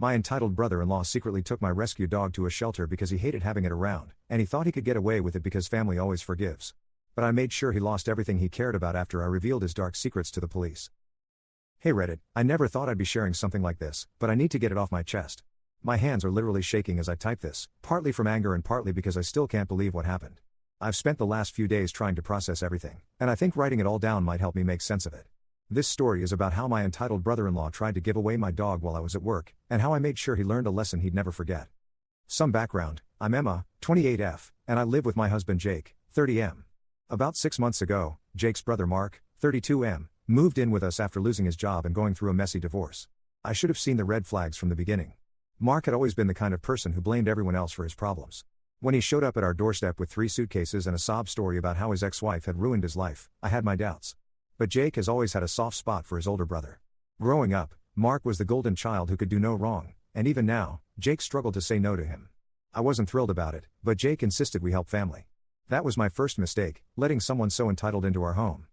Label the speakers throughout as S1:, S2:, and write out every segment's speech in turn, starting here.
S1: My entitled brother-in-law secretly took my rescue dog to a shelter because he hated having it around, and he thought he could get away with it because family always forgives. But I made sure he lost everything he cared about after I revealed his dark secrets to the police. Hey Reddit, I never thought I'd be sharing something like this, but I need to get it off my chest. My hands are literally shaking as I type this, partly from anger and partly because I still can't believe what happened. I've spent the last few days trying to process everything, and I think writing it all down might help me make sense of it. This story is about how my entitled brother-in-law tried to give away my dog while I was at work, and how I made sure he learned a lesson he'd never forget. Some background: I'm Emma, 28F, and I live with my husband Jake, 30M. About 6 months ago, Jake's brother Mark, 32M, moved in with us after losing his job and going through a messy divorce. I should have seen the red flags from the beginning. Mark had always been the kind of person who blamed everyone else for his problems. When he showed up at our doorstep with 3 suitcases and a sob story about how his ex-wife had ruined his life, I had my doubts. But Jake has always had a soft spot for his older brother. Growing up, Mark was the golden child who could do no wrong, and even now, Jake struggled to say no to him. I wasn't thrilled about it, but Jake insisted we help family. That was my first mistake, letting someone so entitled into our home.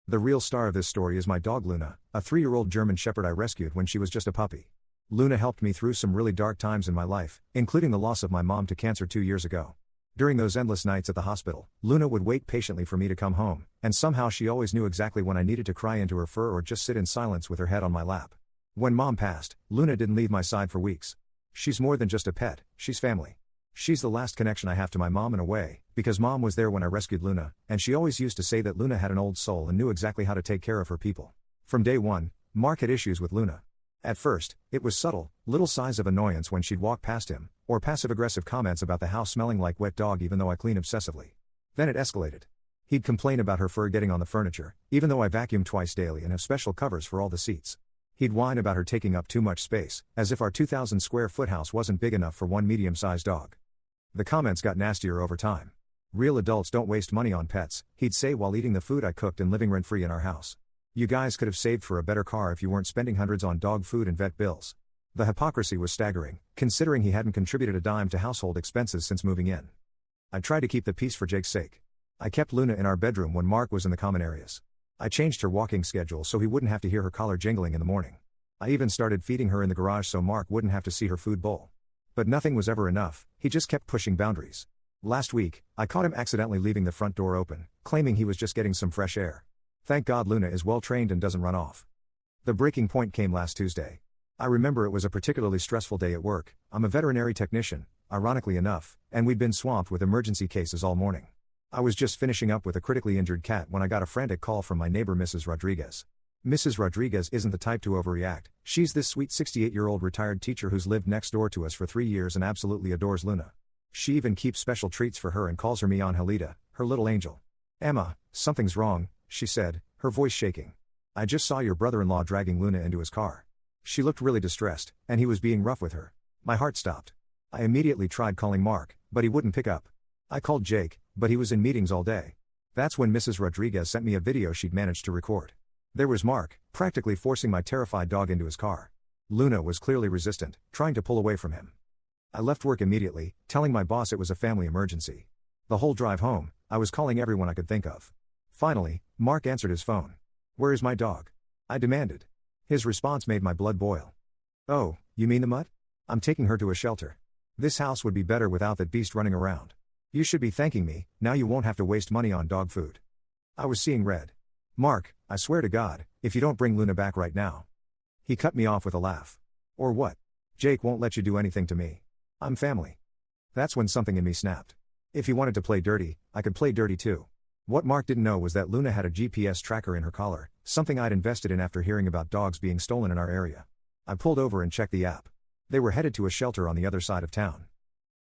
S1: The real star of this story is my dog Luna, a 3-year-old German Shepherd I rescued when she was just a puppy. Luna helped me through some really dark times in my life, including the loss of my mom to cancer 2 years ago. During those endless nights at the hospital, Luna would wait patiently for me to come home, and somehow she always knew exactly when I needed to cry into her fur or just sit in silence with her head on my lap. When Mom passed, Luna didn't leave my side for weeks. She's more than just a pet, she's family. She's the last connection I have to my mom in a way, because Mom was there when I rescued Luna, and she always used to say that Luna had an old soul and knew exactly how to take care of her people. From day one, Mark had issues with Luna. At first, it was subtle, little sighs of annoyance when she'd walk past him, or passive-aggressive comments about the house smelling like wet dog even though I clean obsessively. Then it escalated. He'd complain about her fur getting on the furniture, even though I vacuum twice daily and have special covers for all the seats. He'd whine about her taking up too much space, as if our 2,000 square foot house wasn't big enough for one medium-sized dog. The comments got nastier over time. Real adults don't waste money on pets, he'd say while eating the food I cooked and living rent-free in our house. You guys could have saved for a better car if you weren't spending hundreds on dog food and vet bills. The hypocrisy was staggering, considering he hadn't contributed a dime to household expenses since moving in. I tried to keep the peace for Jake's sake. I kept Luna in our bedroom when Mark was in the common areas. I changed her walking schedule so he wouldn't have to hear her collar jingling in the morning. I even started feeding her in the garage so Mark wouldn't have to see her food bowl. But nothing was ever enough, he just kept pushing boundaries. Last week, I caught him accidentally leaving the front door open, claiming he was just getting some fresh air. Thank God Luna is well trained and doesn't run off. The breaking point came last Tuesday. I remember it was a particularly stressful day at work. I'm a veterinary technician, ironically enough, and we'd been swamped with emergency cases all morning. I was just finishing up with a critically injured cat when I got a frantic call from my neighbor Mrs. Rodriguez. Mrs. Rodriguez isn't the type to overreact. She's this sweet 68-year-old retired teacher who's lived next door to us for 3 years and absolutely adores Luna. She even keeps special treats for her and calls her mi Angelita, her little angel. Emma, something's wrong, she said, her voice shaking. I just saw your brother-in-law dragging Luna into his car. She looked really distressed, and he was being rough with her. My heart stopped. I immediately tried calling Mark, but he wouldn't pick up. I called Jake, but he was in meetings all day. That's when Mrs. Rodriguez sent me a video she'd managed to record. There was Mark, practically forcing my terrified dog into his car. Luna was clearly resistant, trying to pull away from him. I left work immediately, telling my boss it was a family emergency. The whole drive home, I was calling everyone I could think of. Finally, Mark answered his phone. "Where is my dog?" I demanded. His response made my blood boil. "Oh, you mean the mutt? I'm taking her to a shelter. This house would be better without that beast running around. You should be thanking me, now you won't have to waste money on dog food." I was seeing red. "Mark, I swear to God, if you don't bring Luna back right now." He cut me off with a laugh. "Or what? Jake won't let you do anything to me. I'm family." That's when something in me snapped. If he wanted to play dirty, I could play dirty too. What Mark didn't know was that Luna had a GPS tracker in her collar, something I'd invested in after hearing about dogs being stolen in our area. I pulled over and checked the app. They were headed to a shelter on the other side of town.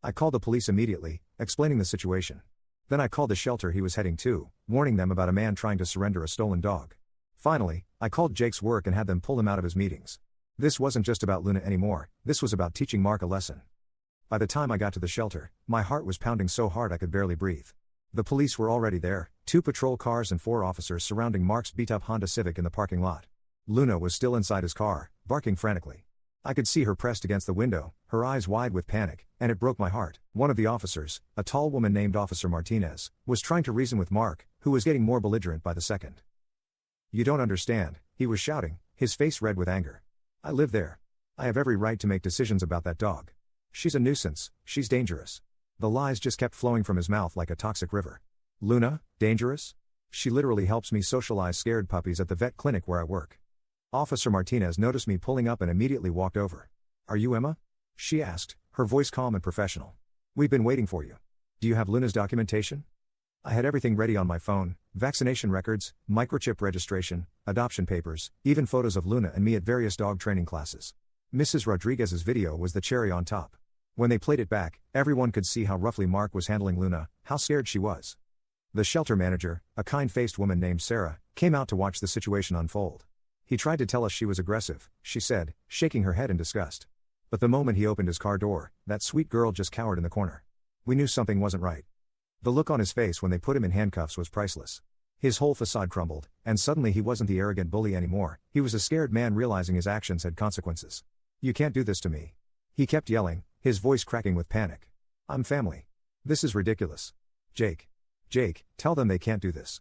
S1: I called the police immediately, explaining the situation. Then I called the shelter he was heading to, warning them about a man trying to surrender a stolen dog. Finally, I called Jake's work and had them pull him out of his meetings. This wasn't just about Luna anymore, this was about teaching Mark a lesson. By the time I got to the shelter, my heart was pounding so hard I could barely breathe. The police were already there, 2 patrol cars and 4 officers surrounding Mark's beat-up Honda Civic in the parking lot. Luna was still inside his car, barking frantically. I could see her pressed against the window, her eyes wide with panic, and it broke my heart. One of the officers, a tall woman named Officer Martinez, was trying to reason with Mark, who was getting more belligerent by the second. "You don't understand," he was shouting, his face red with anger. "I live there. I have every right to make decisions about that dog. She's a nuisance, she's dangerous. The lies just kept flowing from his mouth like a toxic river. Luna, dangerous? She literally helps me socialize scared puppies at the vet clinic where I work. Officer Martinez noticed me pulling up and immediately walked over. Are you Emma? She asked, her voice calm and professional. We've been waiting for you. Do you have Luna's documentation? I had everything ready on my phone, vaccination records, microchip registration, adoption papers, even photos of Luna and me at various dog training classes. Mrs. Rodriguez's video was the cherry on top. When they played it back, everyone could see how roughly Mark was handling Luna, how scared she was. The shelter manager, a kind-faced woman named Sarah, came out to watch the situation unfold. He tried to tell us she was aggressive, she said, shaking her head in disgust. But the moment he opened his car door, that sweet girl just cowered in the corner. We knew something wasn't right. The look on his face when they put him in handcuffs was priceless. His whole facade crumbled, and suddenly he wasn't the arrogant bully anymore, he was a scared man realizing his actions had consequences. You can't do this to me. He kept yelling, his voice cracking with panic. I'm family. This is ridiculous. Jake, tell them they can't do this.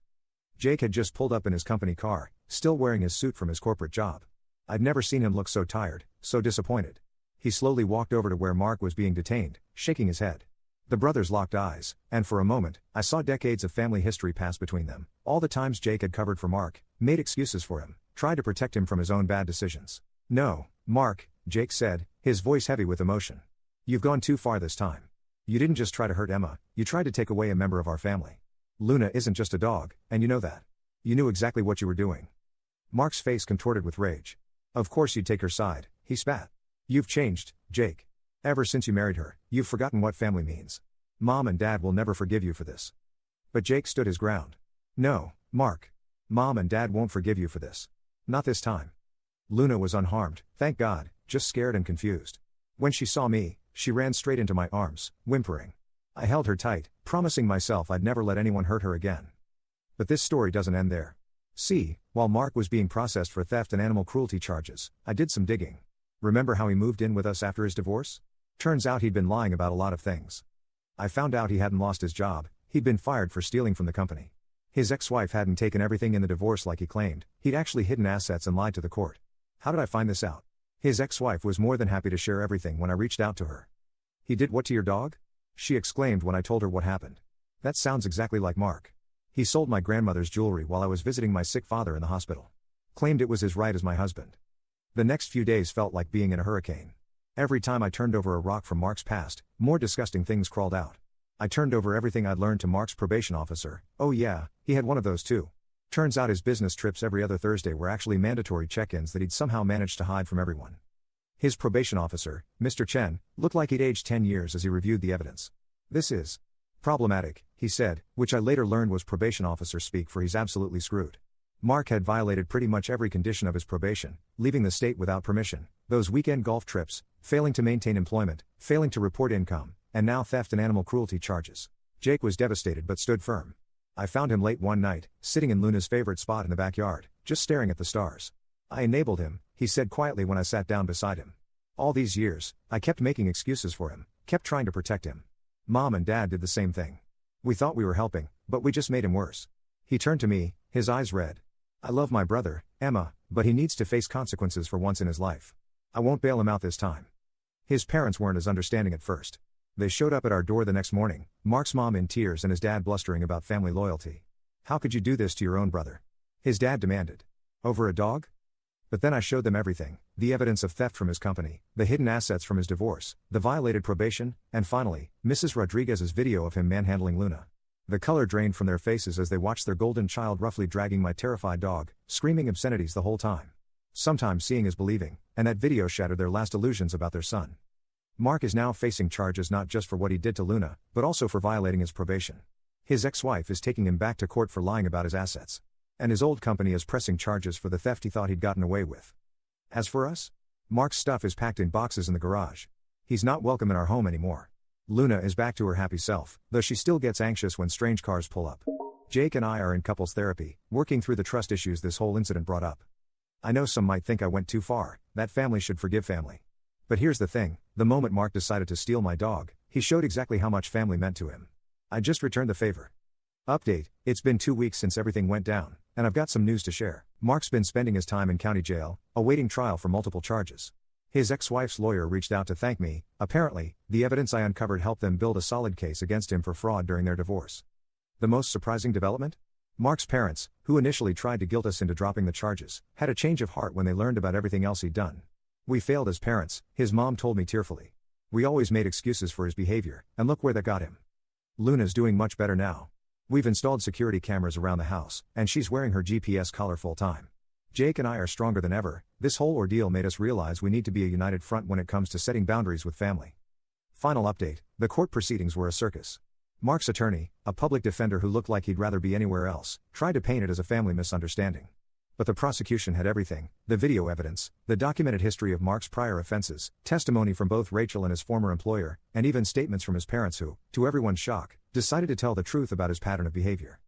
S1: Jake had just pulled up in his company car, still wearing his suit from his corporate job. I'd never seen him look so tired, so disappointed. He slowly walked over to where Mark was being detained, shaking his head. The brothers locked eyes, and for a moment, I saw decades of family history pass between them, all the times Jake had covered for Mark, made excuses for him, tried to protect him from his own bad decisions. No, Mark, Jake said, his voice heavy with emotion. You've gone too far this time. You didn't just try to hurt Emma, you tried to take away a member of our family. Luna isn't just a dog, and you know that. You knew exactly what you were doing. Mark's face contorted with rage. Of course you'd take her side, he spat. You've changed, Jake. Ever since you married her, you've forgotten what family means. Mom and Dad will never forgive you for this. But Jake stood his ground. No, Mark. Mom and Dad won't forgive you for this. Not this time. Luna was unharmed, thank God, just scared and confused. When she saw me, she ran straight into my arms, whimpering. I held her tight, promising myself I'd never let anyone hurt her again. But this story doesn't end there. See, while Mark was being processed for theft and animal cruelty charges, I did some digging. Remember how he moved in with us after his divorce? Turns out he'd been lying about a lot of things. I found out he hadn't lost his job, he'd been fired for stealing from the company. His ex-wife hadn't taken everything in the divorce like he claimed, he'd actually hidden assets and lied to the court. How did I find this out? His ex-wife was more than happy to share everything when I reached out to her. He did what to your dog? She exclaimed when I told her what happened. That sounds exactly like Mark. He sold my grandmother's jewelry while I was visiting my sick father in the hospital. Claimed it was his right as my husband. The next few days felt like being in a hurricane. Every time I turned over a rock from Mark's past, more disgusting things crawled out. I turned over everything I'd learned to Mark's probation officer. Oh yeah, he had one of those too. Turns out his business trips every other Thursday were actually mandatory check-ins that he'd somehow managed to hide from everyone. His probation officer, Mr. Chen, looked like he'd aged 10 years as he reviewed the evidence. This is problematic, he said, which I later learned was probation officer speak for he's absolutely screwed. Mark had violated pretty much every condition of his probation, leaving the state without permission, those weekend golf trips, failing to maintain employment, failing to report income, and now theft and animal cruelty charges. Jake was devastated but stood firm. I found him late one night, sitting in Luna's favorite spot in the backyard, just staring at the stars. I enabled him, he said quietly when I sat down beside him. All these years, I kept making excuses for him, kept trying to protect him. Mom and Dad did the same thing. We thought we were helping, but we just made him worse. He turned to me, his eyes red. I love my brother, Emma, but he needs to face consequences for once in his life. I won't bail him out this time. His parents weren't as understanding at first. They showed up at our door the next morning, Mark's mom in tears and his dad blustering about family loyalty. How could you do this to your own brother? His dad demanded. Over a dog? But then I showed them everything, the evidence of theft from his company, the hidden assets from his divorce, the violated probation, and finally, Mrs. Rodriguez's video of him manhandling Luna. The color drained from their faces as they watched their golden child roughly dragging my terrified dog, screaming obscenities the whole time. Sometimes seeing is believing, and that video shattered their last illusions about their son. Mark is now facing charges not just for what he did to Luna, but also for violating his probation. His ex-wife is taking him back to court for lying about his assets. And his old company is pressing charges for the theft he thought he'd gotten away with. As for us? Mark's stuff is packed in boxes in the garage. He's not welcome in our home anymore. Luna is back to her happy self, though she still gets anxious when strange cars pull up. Jake and I are in couples therapy, working through the trust issues this whole incident brought up. I know some might think I went too far, that family should forgive family. But here's the thing, the moment Mark decided to steal my dog, he showed exactly how much family meant to him. I just returned the favor. Update, it's been 2 weeks since everything went down, and I've got some news to share. Mark's been spending his time in county jail, awaiting trial for multiple charges. His ex-wife's lawyer reached out to thank me. Apparently, the evidence I uncovered helped them build a solid case against him for fraud during their divorce. The most surprising development? Mark's parents, who initially tried to guilt us into dropping the charges, had a change of heart when they learned about everything else he'd done. We failed as parents, his mom told me tearfully. We always made excuses for his behavior, and look where that got him. Luna's doing much better now. We've installed security cameras around the house, and she's wearing her GPS collar full time. Jake and I are stronger than ever. This whole ordeal made us realize we need to be a united front when it comes to setting boundaries with family. Final update: the court proceedings were a circus. Mark's attorney, a public defender who looked like he'd rather be anywhere else, tried to paint it as a family misunderstanding. But the prosecution had everything: the video evidence, the documented history of Mark's prior offenses, testimony from both Rachel and his former employer, and even statements from his parents who, to everyone's shock, decided to tell the truth about his pattern of behavior.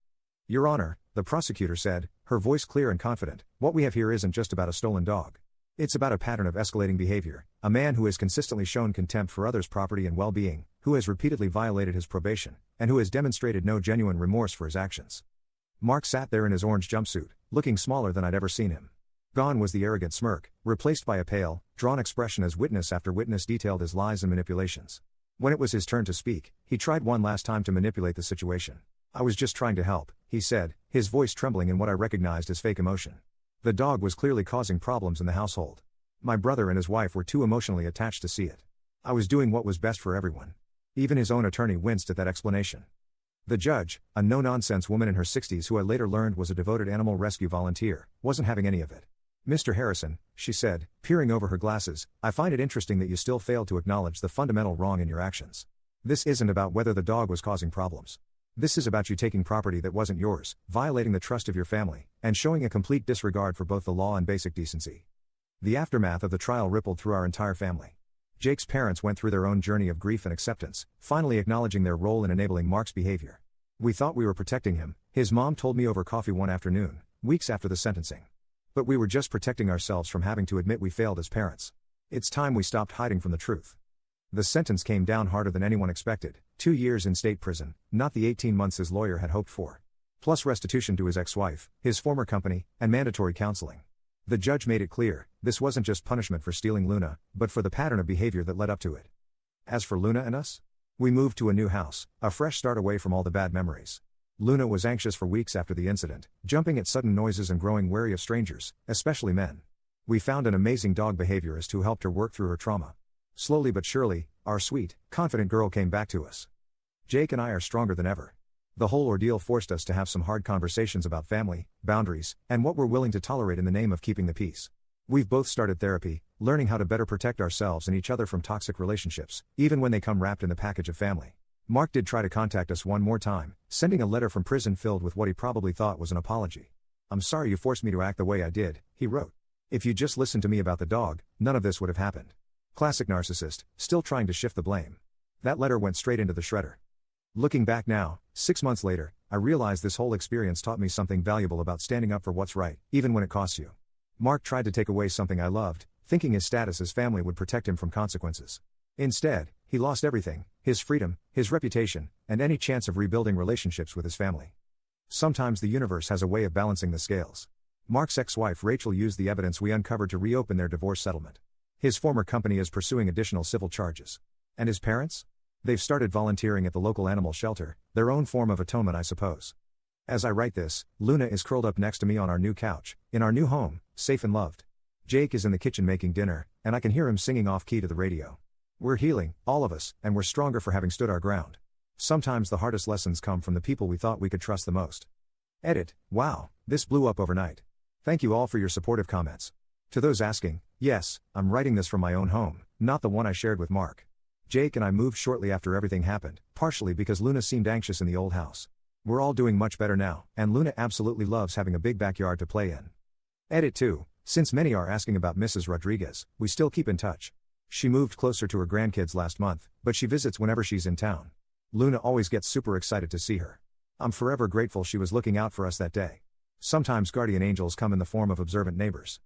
S1: Your Honor, the prosecutor said, her voice clear and confident, what we have here isn't just about a stolen dog. It's about a pattern of escalating behavior, a man who has consistently shown contempt for others' property and well-being, who has repeatedly violated his probation, and who has demonstrated no genuine remorse for his actions. Mark sat there in his orange jumpsuit, looking smaller than I'd ever seen him. Gone was the arrogant smirk, replaced by a pale, drawn expression as witness after witness detailed his lies and manipulations. When it was his turn to speak, he tried one last time to manipulate the situation. I was just trying to help, he said, his voice trembling in what I recognized as fake emotion. The dog was clearly causing problems in the household. My brother and his wife were too emotionally attached to see it. I was doing what was best for everyone. Even his own attorney winced at that explanation. The judge, a no-nonsense woman in her 60s who I later learned was a devoted animal rescue volunteer, wasn't having any of it. Mr. Harrison, she said, peering over her glasses, I find it interesting that you still fail to acknowledge the fundamental wrong in your actions. This isn't about whether the dog was causing problems. This is about you taking property that wasn't yours, violating the trust of your family, and showing a complete disregard for both the law and basic decency. The aftermath of the trial rippled through our entire family. Jake's parents went through their own journey of grief and acceptance, finally acknowledging their role in enabling Mark's behavior. We thought we were protecting him, his mom told me over coffee one afternoon, weeks after the sentencing. But we were just protecting ourselves from having to admit we failed as parents. It's time we stopped hiding from the truth. The sentence came down harder than anyone expected: 2 years in state prison, not the 18 months his lawyer had hoped for. Plus restitution to his ex-wife, his former company, and mandatory counseling. The judge made it clear, this wasn't just punishment for stealing Luna, but for the pattern of behavior that led up to it. As for Luna and us? We moved to a new house, a fresh start away from all the bad memories. Luna was anxious for weeks after the incident, jumping at sudden noises and growing wary of strangers, especially men. We found an amazing dog behaviorist who helped her work through her trauma. Slowly but surely, our sweet, confident girl came back to us. Jake and I are stronger than ever. The whole ordeal forced us to have some hard conversations about family, boundaries, and what we're willing to tolerate in the name of keeping the peace. We've both started therapy, learning how to better protect ourselves and each other from toxic relationships, even when they come wrapped in the package of family. Mark did try to contact us one more time, sending a letter from prison filled with what he probably thought was an apology. I'm sorry you forced me to act the way I did, he wrote. If you just listened to me about the dog, none of this would have happened. Classic narcissist, still trying to shift the blame. That letter went straight into the shredder. Looking back now, 6 months later, I realized this whole experience taught me something valuable about standing up for what's right, even when it costs you. Mark tried to take away something I loved, thinking his status as family would protect him from consequences. Instead, he lost everything: his freedom, his reputation, and any chance of rebuilding relationships with his family. Sometimes the universe has a way of balancing the scales. Mark's ex-wife Rachel used the evidence we uncovered to reopen their divorce settlement. His former company is pursuing additional civil charges. And his parents? They've started volunteering at the local animal shelter, their own form of atonement, I suppose. As I write this, Luna is curled up next to me on our new couch, in our new home, safe and loved. Jake is in the kitchen making dinner, and I can hear him singing off-key to the radio. We're healing, all of us, and we're stronger for having stood our ground. Sometimes the hardest lessons come from the people we thought we could trust the most. Edit: wow, this blew up overnight. Thank you all for your supportive comments. To those asking, yes, I'm writing this from my own home, not the one I shared with Mark. Jake and I moved shortly after everything happened, partially because Luna seemed anxious in the old house. We're all doing much better now, and Luna absolutely loves having a big backyard to play in. Edit 2: since many are asking about Mrs. Rodriguez, we still keep in touch. She moved closer to her grandkids last month, but she visits whenever she's in town. Luna always gets super excited to see her. I'm forever grateful she was looking out for us that day. Sometimes guardian angels come in the form of observant neighbors.